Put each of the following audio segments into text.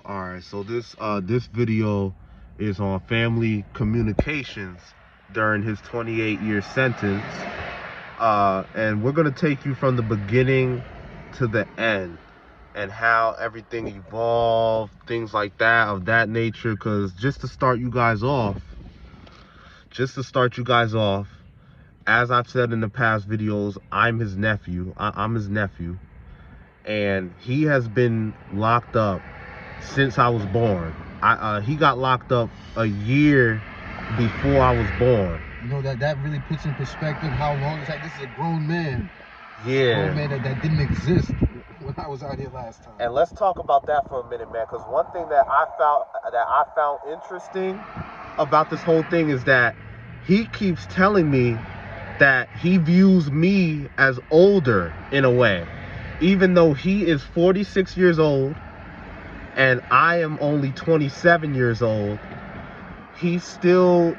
All right, so this video is on family communications during his 28-year sentence, and we're gonna take you from the beginning to the end and how everything evolved, things like that of that nature. Because just to start you guys off, as I've said in the past videos, I'm his nephew. I'm his nephew, and he has been locked up since I was born. He got locked up a year before I was born. You know, that really puts in perspective how long it's like. This is a grown man. Yeah. A grown man that didn't exist when I was out here last time. And let's talk about that for a minute, man. Because one thing that I found interesting about this whole thing is that he keeps telling me that he views me as older in a way, even though he is 46 years old and I am only 27 years old. He still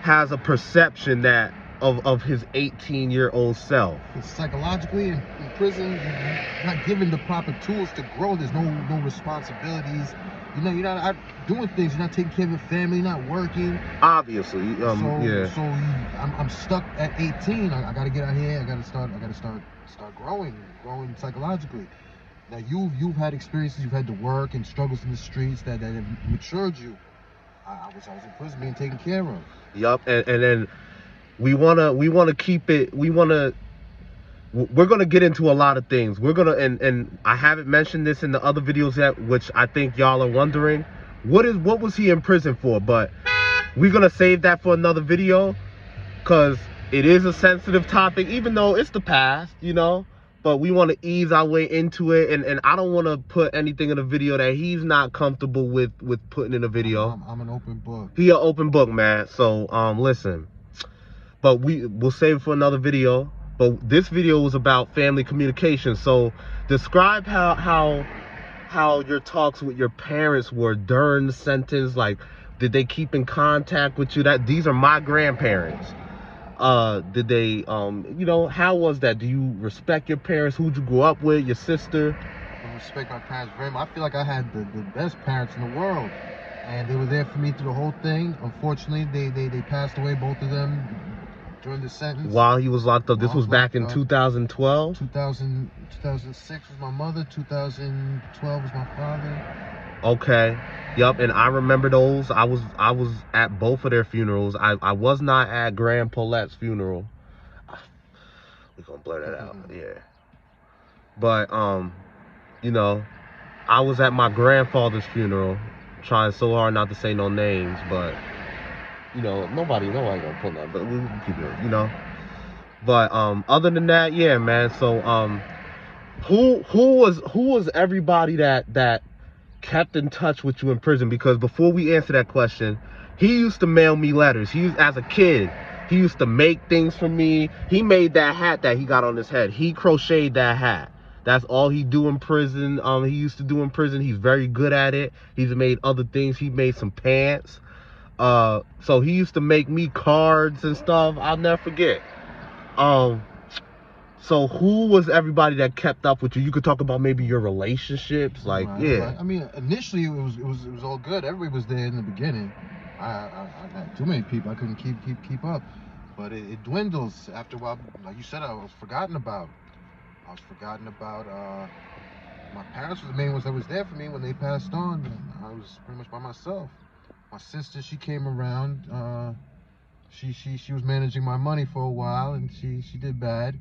has a perception that of his 18-year-old self. Psychologically, in prison, you're not given the proper tools to grow. There's no responsibilities. You know, you're not out doing things. You're not taking care of your family. You're not working. Obviously, yeah. So I'm stuck at 18. I got to get out here. I got to start growing psychologically. Now you've had experiences. You've had to work and struggles in the streets that have matured you. I was in prison being taken care of. Yup, and then we wanna keep it. We're gonna get into a lot of things. We're gonna and I haven't mentioned this in the other videos yet, which I think y'all are wondering. What was he in prison for? But we're gonna save that for another video, because it is a sensitive topic, even though it's the past, you know. But we want to ease our way into it, and I don't want to put anything in a video that he's not comfortable with putting in a video. I'm an open book. He an open book, man. So listen. But we'll save it for another video. But this video was about family communication. So describe how your talks with your parents were during the sentence. Like, did they keep in contact with you? These are my grandparents. Did they you know, how was that? Do you respect your parents? Who'd you grow up with? Your sister? I respect my parents very much. I feel like I had the best parents in the world, and they were there for me through the whole thing. Unfortunately, they passed away, both of them, during the sentence. While he was locked up. This was back in 2012? 2006 was my mother. 2012 was my father. Okay. Yup, and I remember those. I was at both of their funerals. I was not at Grand Paulette's funeral. We're gonna blur that out. Yeah. But you know, I was at my grandfather's funeral, trying so hard not to say no names, but you know, nobody gonna pull that, but we'll keep it, you know. But other than that, yeah, man. So who was everybody that kept in touch with you in prison? Because before we answer that question, he used to mail me letters. As a kid, he used to make things for me. He made that hat that he got on his head. He crocheted that hat. That's all he do in prison. He used to do in prison. He's very good at it. He's made other things. He made some pants. So he used to make me cards and stuff. I'll never forget. So who was everybody that kept up with you? You could talk about maybe your relationships, like, right, yeah. Right. I mean, initially it was all good. Everybody was there in the beginning. I had too many people. I couldn't keep up. But it dwindles after a while. Like you said, I was forgotten about. My parents were the main ones that was there for me when they passed on. And I was pretty much by myself. My sister, she came around. She was managing my money for a while, and she did bad.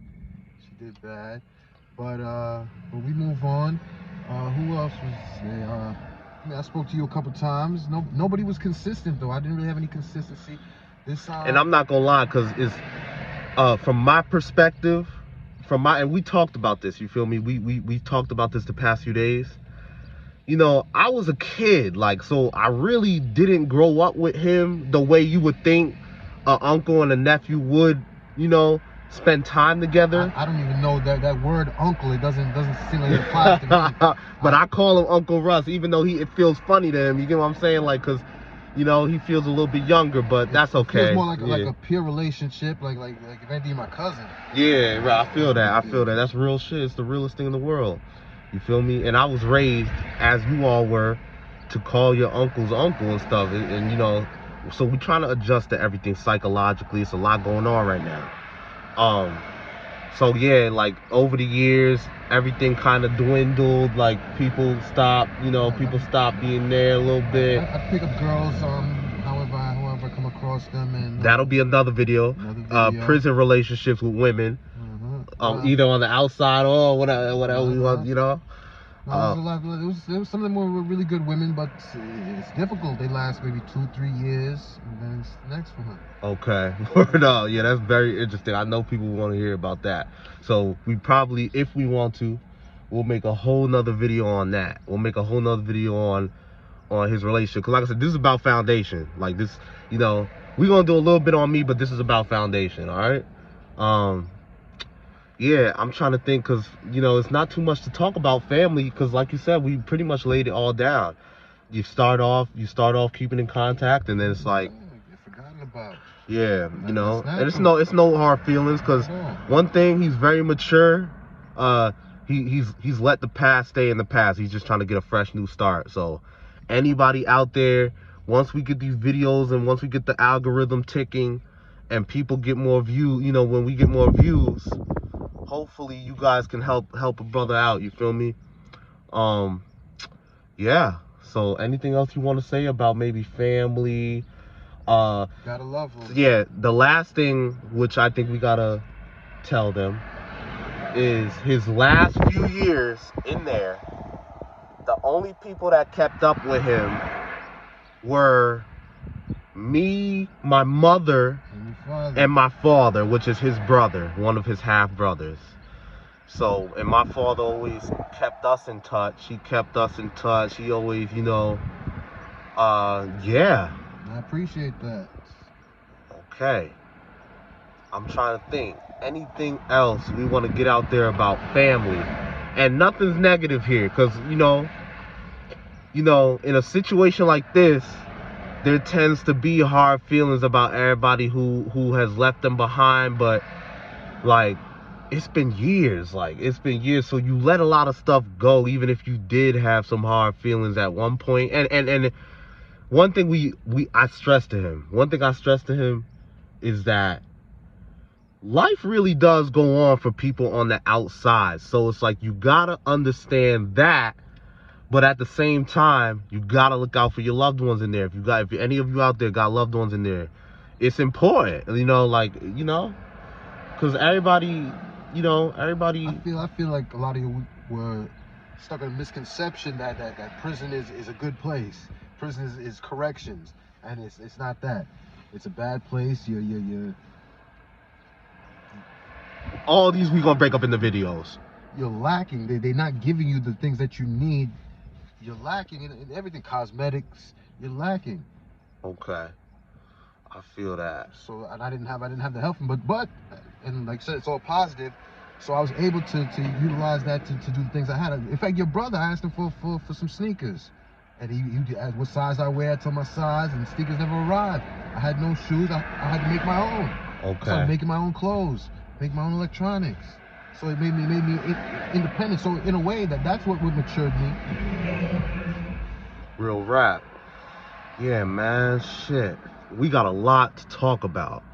But we move on. Who else was there? I mean, I spoke to you a couple times. Nobody was consistent though. I didn't really have any consistency. And I'm not gonna lie, cause it's from my perspective, and we talked about this. You feel me? We talked about this the past few days. You know, I was a kid, like, so I really didn't grow up with him the way you would think an uncle and a nephew would, you know, spend time together. I don't even know that word uncle. It doesn't seem like it applies to me. But I call him Uncle Russ, even though it feels funny to him. You get what I'm saying? Like, cause you know, he feels a little bit younger, but that's okay. It feels more like a peer relationship, like if anything, my cousin. Yeah, right. I feel that. That's real shit. It's the realest thing in the world. You feel me? And I was raised, as you all were, to call your uncle's uncle and stuff, and you know, so we're trying to adjust to everything psychologically. It's a lot going on right now. So yeah, like over the years, everything kind of dwindled. Like people stopped, you know, people stopped being there a little bit. I pick up girls, however I come across them, and that'll be another video. Prison relationships with women, either on the outside or whatever we want, you know. No, there was some of them were really good women, but it's difficult. They last maybe 2-3 years, and then it's next for them. Okay. No, yeah, that's very interesting. I know people want to hear about that. So we probably, if we want to, we'll make a whole nother video on that. We'll make a whole nother video on his relationship. Because like I said, this is about foundation. Like this, you know, we're going to do a little bit on me, but this is about foundation, all right? Yeah, I'm trying to think, because, you know, it's not too much to talk about family, because like you said, we pretty much laid it all down. You start off keeping in contact, and then it's like, you're forgotten about. Yeah, you know, and it's no hard feelings, because one thing, he's very mature. He's let the past stay in the past. He's just trying to get a fresh new start. So anybody out there, once we get these videos and once we get the algorithm ticking and people get more views, you know, when we get more views, hopefully you guys can help a brother out, you feel me? Yeah, so anything else you want to say about maybe family? Gotta love them. Yeah, the last thing which I think we gotta tell them is his last few years in there, the only people that kept up with him were me, my mother, and my father, which is his brother, one of his half brothers. So, and my father always kept us in touch. He kept us in touch. He always, you know, yeah. I appreciate that. Okay. I'm trying to think. Anything else we want to get out there about family? And nothing's negative here, because, you know, in a situation like this, there tends to be hard feelings about everybody who has left them behind, but like it's been years, so you let a lot of stuff go, even if you did have some hard feelings at one point. And one thing I stressed to him is that life really does go on for people on the outside. So it's like you gotta understand that. But at the same time, you gotta look out for your loved ones in there. If any of you out there got loved ones in there, it's important, you know, like, you know, because everybody. I feel like a lot of you were stuck in a misconception that prison is a good place. Prison is corrections, and it's not that. It's a bad place. You're all these we gonna break up in the videos. You're lacking. They're not giving you the things that you need. You're lacking in everything. Cosmetics. You're lacking. Okay, I feel that. So, and I didn't have the help, but and like I said, it's all positive. So I was able to utilize that to do the things I had. In fact, your brother, I asked him for some sneakers, and he asked what size I wear. I told my size, and sneakers never arrived. I had no shoes. I had to make my own. Okay. So I was making my own clothes, make my own electronics. So it made me independent. So in a way, that's what matured me. Real rap. Yeah, man, shit. We got a lot to talk about.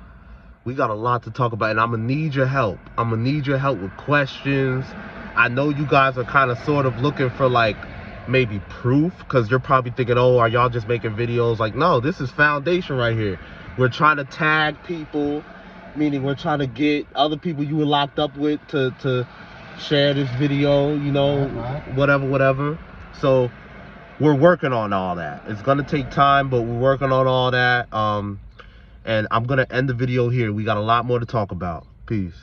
And I'm gonna need your help. With questions. I know you guys are kind of sort of looking for like maybe proof, because you're probably thinking, oh, are y'all just making videos? Like, no, this is foundation right here. We're trying to tag people, meaning we're trying to get other people you were locked up with to share this video, you know, whatever. So we're working on all that. It's gonna take time, but we're working on all that. And I'm gonna end the video here. We got a lot more to talk about. Peace.